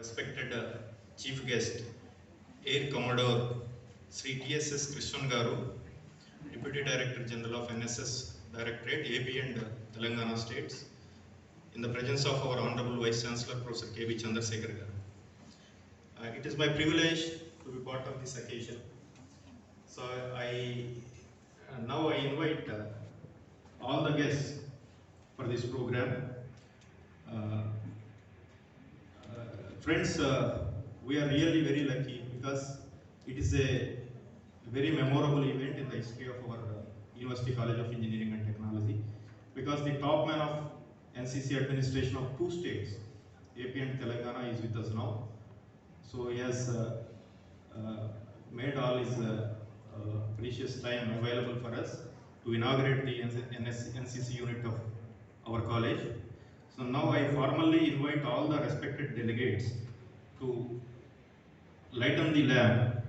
respected Chief Guest, Air Commodore Sri TSS Krishnan Garu, Deputy Director General of NSS Directorate, AP and Telangana States, in the presence of our Honorable Vice Chancellor Professor K.V. Chandrasekhar Garu. It is my privilege to be part of this occasion. So now I invite all the guests for this program. Friends, we are really very lucky because it is a very memorable event in the history of our University College of Engineering and Technology, because the top man of NCC administration of two states, AP and Telangana, is with us now. So he has made all his precious time available for us to inaugurate the NCC unit of our college. So now I formally invite all the respected delegates to lighten the lamp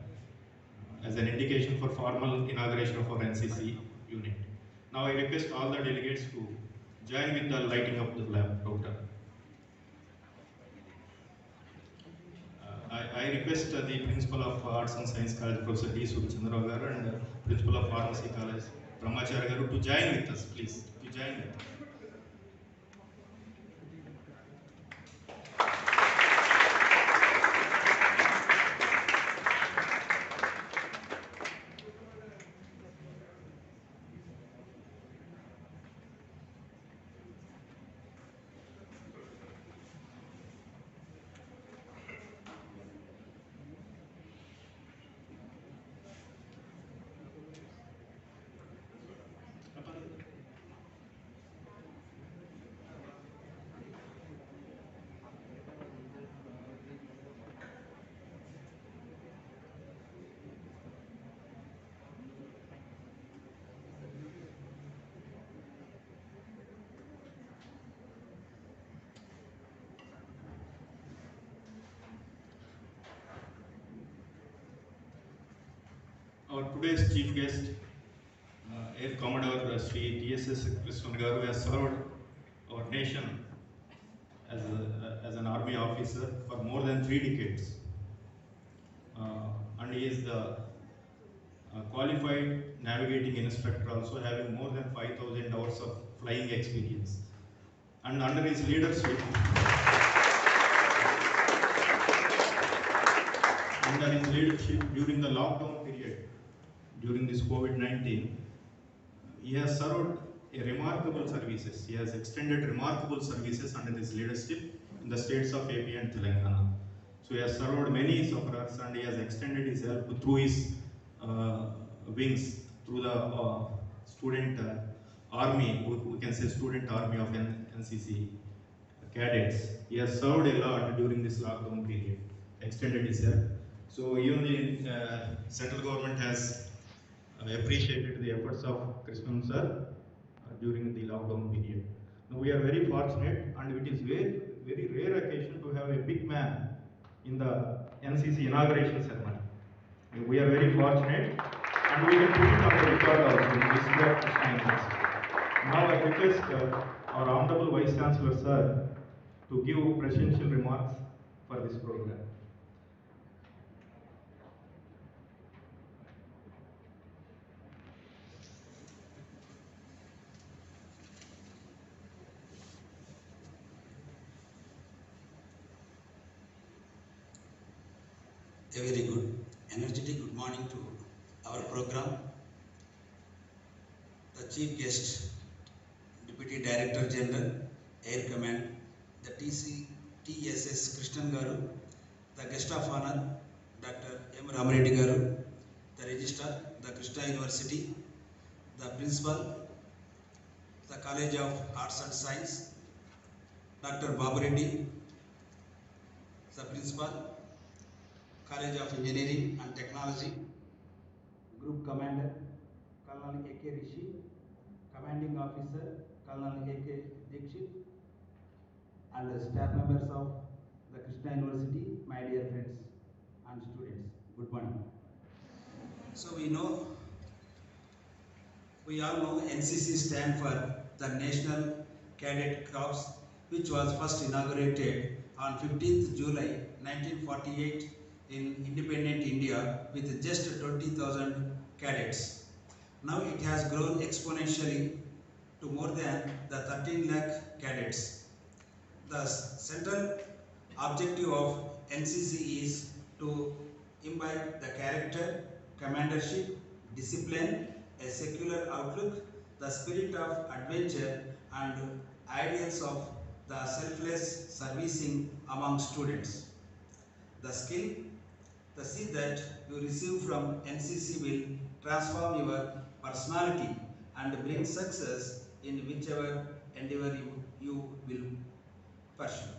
as an indication for formal inauguration of our NCC unit. Now I request all the delegates to join with the lighting up the lamp program. I request the Principal of Arts and Science College, Professor D. Surchandra Garu, and Principal of Pharmacy College, Brahmacharya Garu, to join with us, please. To join with us. Our today's chief guest, Air Commodore Sri TSS Krishnan Garu, has served our nation as an army officer for more than 3 decades. And he is the qualified navigating instructor, also having more than 5,000 hours of flying experience. And under his leadership, during the lockdown period, during this COVID-19, he has served a remarkable services. He has extended remarkable services under his leadership in the states of AP and Telangana. So he has served many sufferers, and he has extended his help through his wings, through the student army, we can say student army of NCC cadets. He has served a lot during this lockdown period, extended his help. So even the central government has appreciated the efforts of Krishnan sir during the lockdown period. Now we are very fortunate, and it is very rare occasion to have a big man in the NCC inauguration ceremony. We are very fortunate, and we can put it on the record also in this history of Krishna University. Now I request our Honorable Vice Chancellor sir to give presidential remarks for this program. A very good, energetic good morning to our program. The Chief Guest, Deputy Director General, Air Command, the TSS Krishnan Garu, the Guest of Honor, Dr. M. Ramareddy Garu, the Registrar, the Krishna University, the Principal, the College of Arts and Science, Dr. Babu Reddy, the Principal, College of Engineering and Technology, Group Commander, Colonel A.K. Rishi, Commanding Officer, Colonel A.K. Dikshit, and the staff members of the Krishna University, my dear friends and students, good morning. So we all know NCC stand for the National Cadet Corps, which was first inaugurated on 15th July 1948 in independent India with just 20,000 cadets. Now it has grown exponentially to more than the 13 lakh cadets. The central objective of NCC is to imbibe the character, commandership, discipline, a secular outlook, the spirit of adventure and ideals of the selfless servicing among students. The skill, the seed that you receive from NCC will transform your personality and bring success in whichever endeavor you will pursue.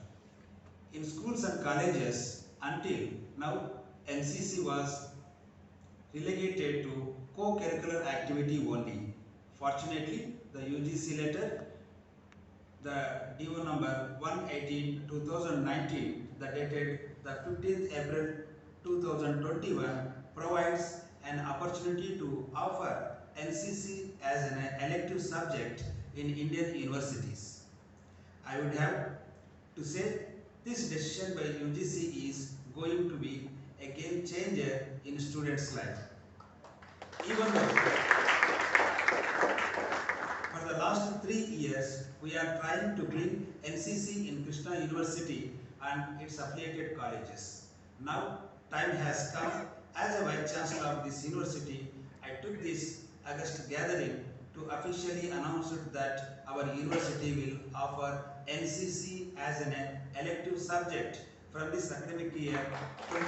In schools and colleges, until now, NCC was relegated to co-curricular activity only. Fortunately, the UGC letter, the DO number 118/2019, that dated the 15th April 2021, provides an opportunity to offer NCC as an elective subject in Indian universities. I would have to say this decision by UGC is going to be a game changer in students' life. Even though for the last 3 years we are trying to bring NCC in Krishna University and its affiliated colleges. Now time has come. As a Vice Chancellor of this university, I took this August gathering to officially announce that our university will offer NCC as an elective subject from this academic year 21-22.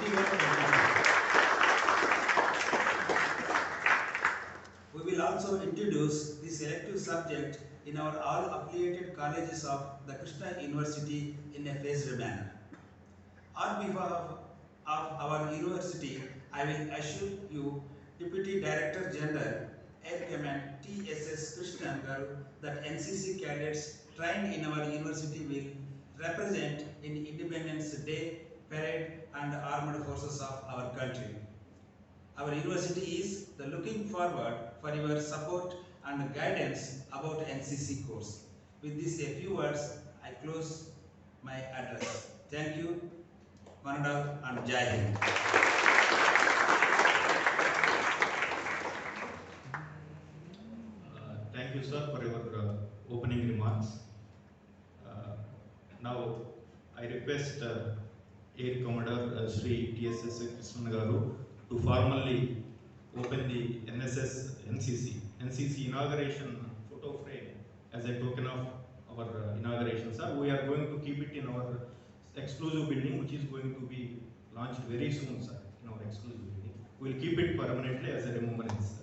We will also introduce this elective subject in our all affiliated colleges of the Krishna University in a phased manner. On behalf of our university, I will assure you, Deputy Director General, Air Command TSS Krishnan Garu, that NCC cadets trained in our university will represent in Independence Day, Parade and Armed Forces of our country. Our university is looking forward for your support and guidance about NCC course. With these a few words, I close my address. Thank you, Manadav and Jai Hind. Thank you, sir, for your opening remarks. Now, I request Air Commodore Sri TSS Krishnan Garu to formally open the NCC inauguration photo frame as a token of our inauguration, sir. We are going to keep it in our exclusive building, which is going to be launched very soon, sir, in our exclusive building. We will keep it permanently as a remembrance, sir.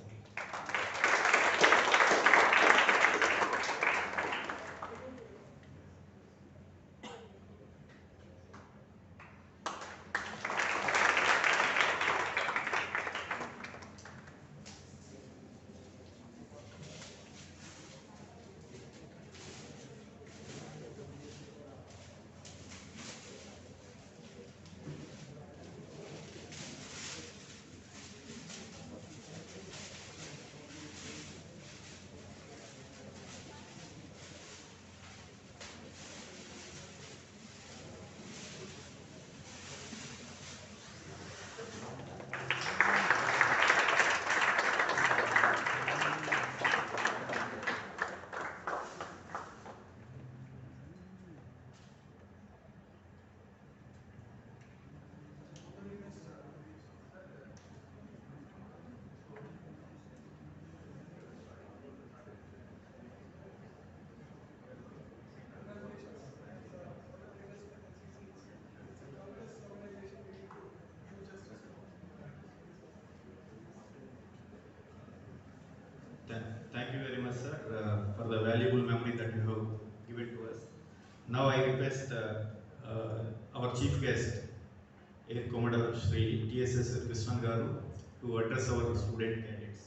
Thank you very much, sir, for the valuable memory that you have given to us. Now I request our chief guest, Air Commodore Sri TSS Krishnan Garu, to address our student cadets.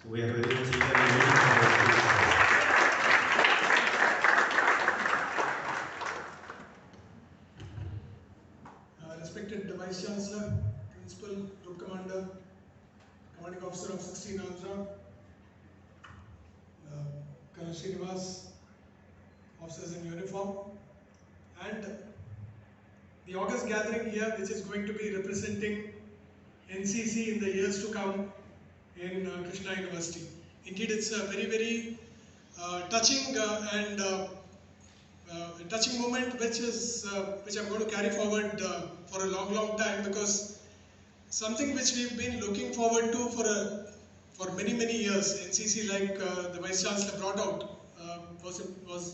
So we are very much eagerly waiting for our Respected Vice Chancellor, Principal, Group Commander, Commanding Officer of 16 Andhra, Colonel Srinivas, officers in uniform, and the August gathering here, which is going to be representing NCC in the years to come in Krishna University. Indeed, it's a very, very touching and touching moment, which I'm going to carry forward for a long, long time, because something which we've been looking forward to for many, many years. NCC, like the Vice Chancellor brought out,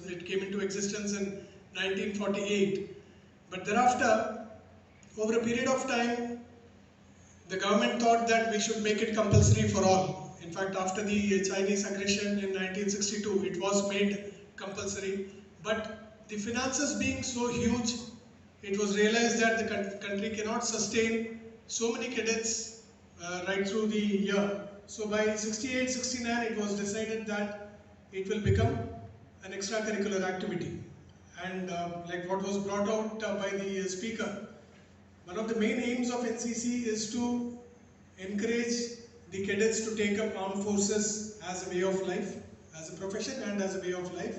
it came into existence in 1948. But thereafter, over a period of time, the government thought that we should make it compulsory for all. In fact, after the Chinese aggression in 1962, it was made compulsory. But the finances being so huge, it was realized that the country cannot sustain so many cadets right through the year. So by 68-69, it was decided that it will become an extracurricular activity. And like what was brought out by the speaker, one of the main aims of NCC is to encourage the cadets to take up armed forces as a way of life, as a profession and as a way of life.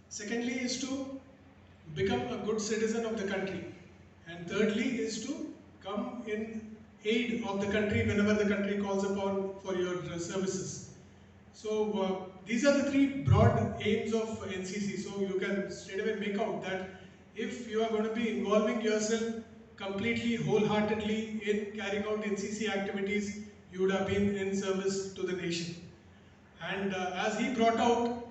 Secondly is to become a good citizen of the country. And thirdly is to come in aid of the country whenever the country calls upon for your services. So these are the three broad aims of NCC. So you can straight away make out that if you are going to be involving yourself completely, wholeheartedly in carrying out NCC activities, you would have been in service to the nation. And as he brought out,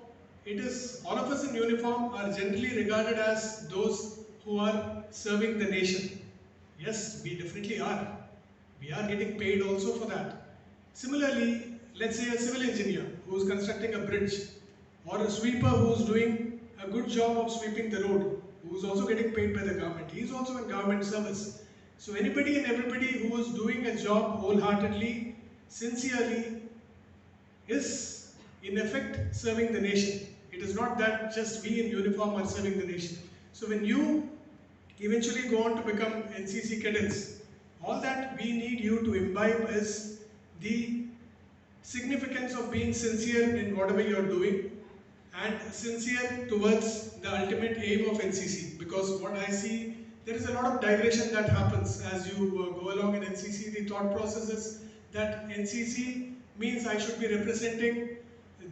it is all of us in uniform are generally regarded as those who are serving the nation. Yes, we definitely are. We are getting paid also for that. Similarly, let's say a civil engineer who is constructing a bridge, or a sweeper who is doing a good job of sweeping the road, who is also getting paid by the government. He is also in government service. So anybody and everybody who is doing a job wholeheartedly, sincerely, is in effect serving the nation. It is not that just we in uniform are serving the nation. So when you eventually go on to become NCC cadets, all that we need you to imbibe is the significance of being sincere in whatever you are doing, and sincere towards the ultimate aim of NCC. Because what I see, there is a lot of digression that happens as you go along in NCC. The thought process is that NCC means I should be representing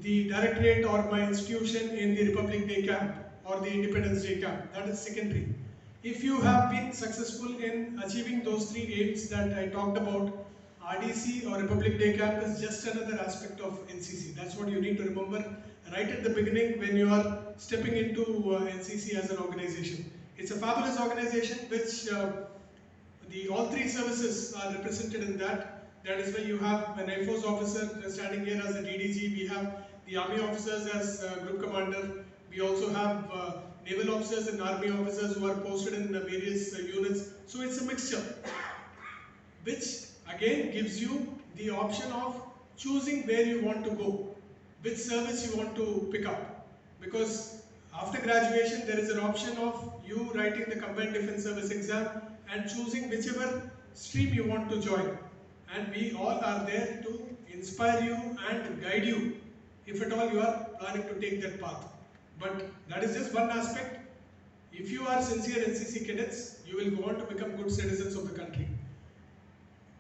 the directorate or my institution in the Republic Day camp or the Independence Day camp. That is secondary. If you have been successful in achieving those three aims that I talked about, RDC or Republic Day camp is just another aspect of NCC. That's what you need to remember right at the beginning when you are stepping into NCC as an organization. It's a fabulous organization which all three services are represented in that. That is why you have an Air Force officer standing here as a DDG. We have the Army officers as group commander. We also have naval officers and army officers who are posted in various units. So it's a mixture, which again gives you the option of choosing where you want to go, which service you want to pick up. Because after graduation, there is an option of you writing the Combined Defense Service exam and choosing whichever stream you want to join. And we all are there to inspire you and guide you if at all you are planning to take that path. But that is just one aspect. If you are sincere NCC cadets, you will go on to become good citizens of the country.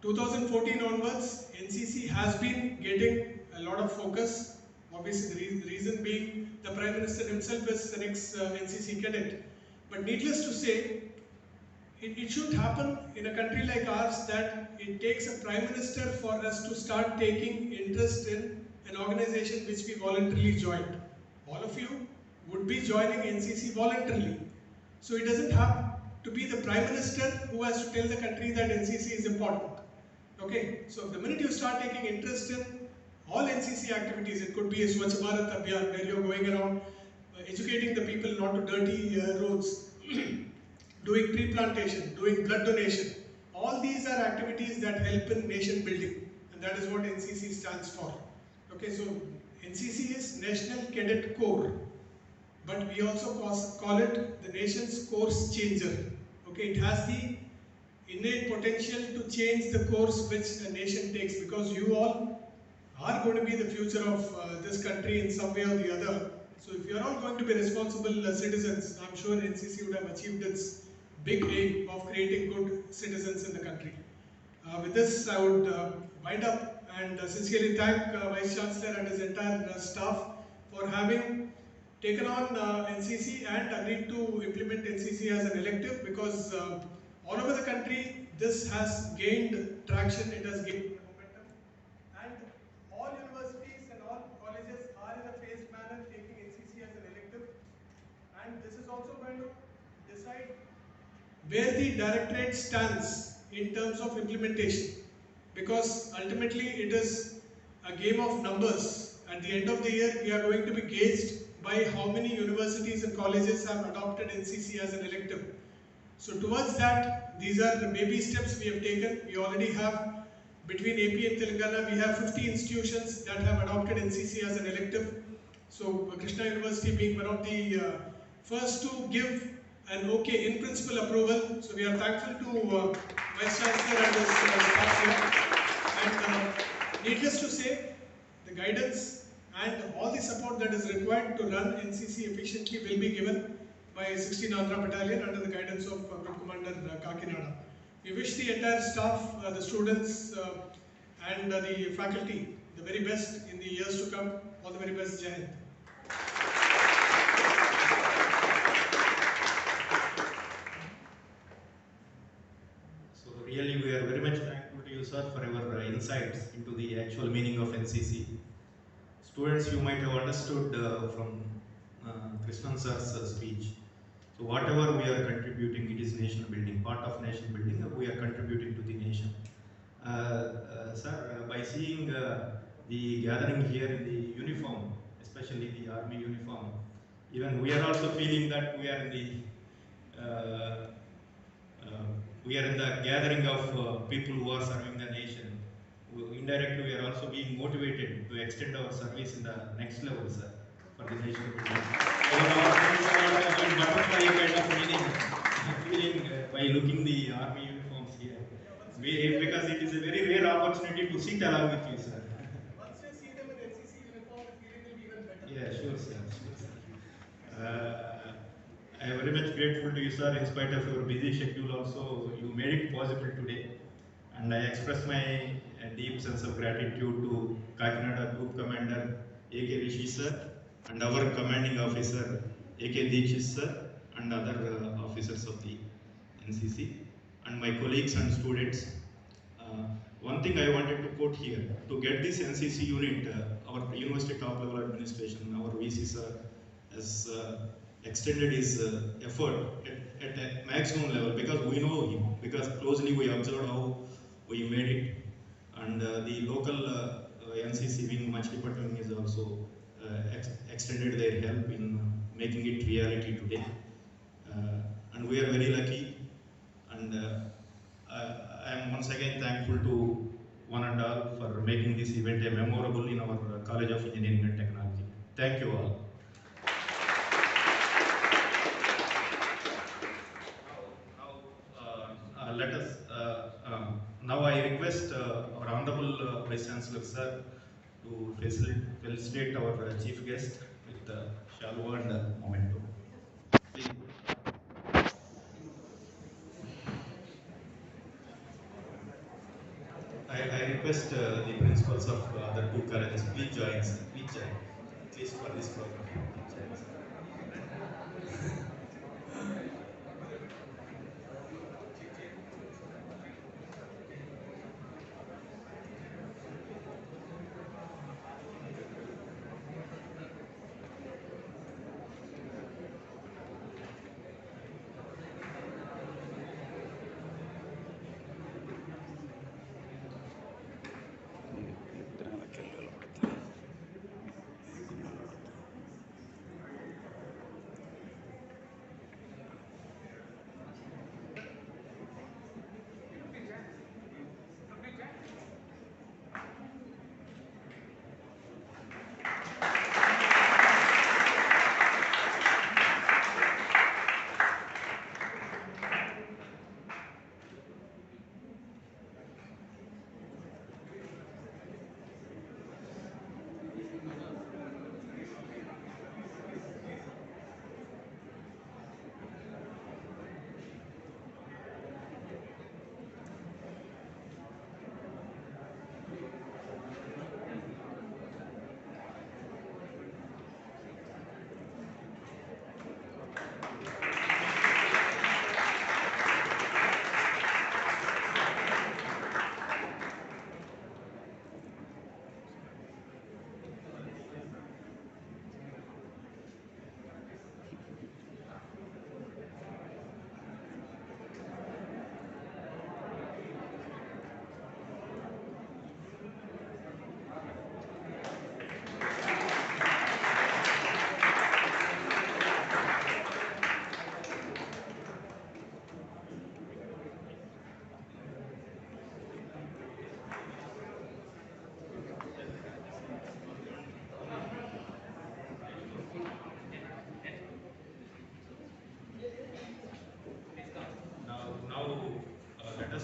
2014 onwards, NCC has been getting a lot of focus. Obviously, the reason being the Prime Minister himself is an ex-NCC cadet. But needless to say, it should happen in a country like ours that it takes a Prime Minister for us to start taking interest in an organization which we voluntarily joined. All of you would be joining NCC voluntarily. So it doesn't have to be the Prime Minister who has to tell the country that NCC is important. Okay, so the minute you start taking interest in all NCC activities, it could be a Swachh Bharat Abhiyan where you're going around educating the people not to dirty roads, doing tree plantation, doing blood donation. All these are activities that help in nation building, and that is what NCC stands for. Okay, so NCC is National Cadet Corps, but we also call it the nation's course changer. Okay, it has the innate potential to change the course which a nation takes, because you all are going to be the future of this country in some way or the other. So if you are all going to be responsible citizens, I'm sure NCC would have achieved its big aim of creating good citizens in the country. With this, I would wind up and sincerely thank Vice Chancellor and his entire staff for having taken on NCC and agreed to implement NCC as an elective, because all over the country this has gained traction, it has gained momentum, and all universities and all colleges are in a phased manner taking NCC as an elective, and this is also going to decide where the directorate stands in terms of implementation, because ultimately it is a game of numbers. At the end of the year, we are going to be gauged by how many universities and colleges have adopted NCC as an elective. So towards that, these are the baby steps we have taken. We already have, between AP and Telangana, we have 50 institutions that have adopted NCC as an elective. So Krishna University being one of the first to give an okay in principle approval. So we are thankful to Vice Chancellor and his staff here. And needless to say, the guidance and all the support that is required to run NCC efficiently will be given by 16 Andhra Battalion under the guidance of Group Commander Kakinada. We wish the entire staff, the students and the faculty the very best in the years to come. All the very best. Jai Hind. So really we are very much thankful to you, sir, for your insights into the actual meaning of NCC. Students, you might have understood from Krishnan sir's speech. So whatever we are contributing, it is nation building, part of nation building, we are contributing to the nation. Sir, by seeing the gathering here in the uniform, especially the army uniform, even we are also feeling that we are in the gathering of people who are serving the nation. Indirectly, we are also being motivated to extend our service in the next level, sir, for the nation. Even our friends are also in butterfly kind of feeling by looking the army uniforms here. Because it is a very rare opportunity to sit along with you, sir. Once you see them in NCC uniform, the feeling will be even better. Yeah, sure, sir. Sure, sir. I am very much grateful to you, sir. In spite of your busy schedule, also you made it possible today, and I express my deep sense of gratitude to Kakinada Group Commander A.K. Rishi sir, and our commanding officer A.K. Dikshit sir, and other officers of the NCC, and my colleagues and students. One thing I wanted to quote here, to get this NCC unit, our university top level administration, our VC sir, has extended his effort at a maximum level, because we know him, because closely we observed how we made it, and the local NCC wing, Machilipattam wing, is also extended their help in making it reality today, and we are very lucky, and I am once again thankful to one and all for making this event a memorable in our College of Engineering and Technology. Thank you all. Now I request our Honorable Vice Chancellor sir to felicitate our chief guest with shalwa and memento. Please. I request the principals of other two colleges, please join, sir. Please join, at least for this program. Please join, sir.